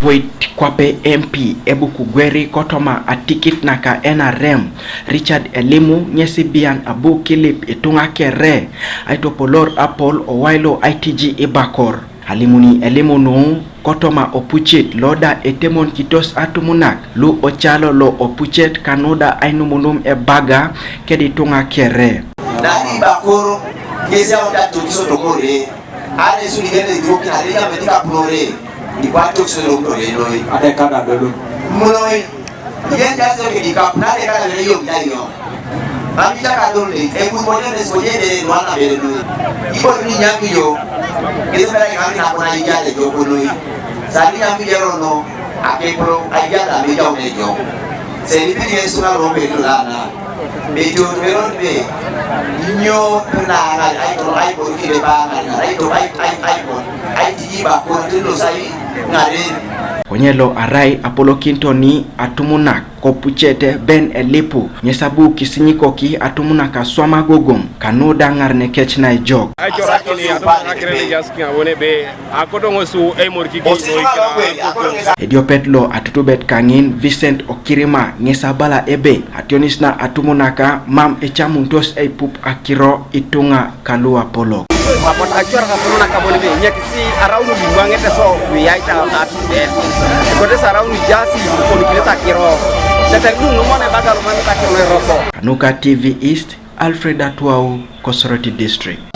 Wait kwape MP Ebuku Gweri kotoma atikit naka NRM Richard Elimu nyesi bian abu kilip itunga kere aitopolor Apple owailo ITG Ibakor halimuni Elimu nu kotoma opuchet loda etemon kitos atumunak lu ochalo lo opuchet kanoda ainumunum e baga kedi tunga kere na Ibakor kesi onda tukiso tokore ane suligene joki haliga metika plore di kwato solo loi ada kada dulu muloi yen jaso ke di kap na de kada le yo dayo ami jaka dole e ku mo ne so ye de wana be loi ibo ni nyami yo ke se mera ngami na kona ija de jo ko loi sali nyami yero no ake pro aya da me jo ne jo se ni bi yesu na ro be la na be jo pero be nyo na ai to ai bo ki de ba na ai to ai ti ba ko tilo sai Onyelo arai Apollo Kintoni atumuna kopuchete Ben Elipu nyesabu kisinyiko ki atumuna kaswama gogom kanoda ngarne kechna jog Ediopetlo atutubet kangin Vincent Okirima nyesabala ebe ationisna atumunaka mam echamuntos pup akiro itunga kalu Apollo Apot acuar kapuruna kaboni be nyakisi araunu bimangete so wiyaita atbel kode saraunu jasi ko kileta kiro teternu ngomone bagalo mamita kiro roko Anuka TV East Alfred Atwau Kosoroti District.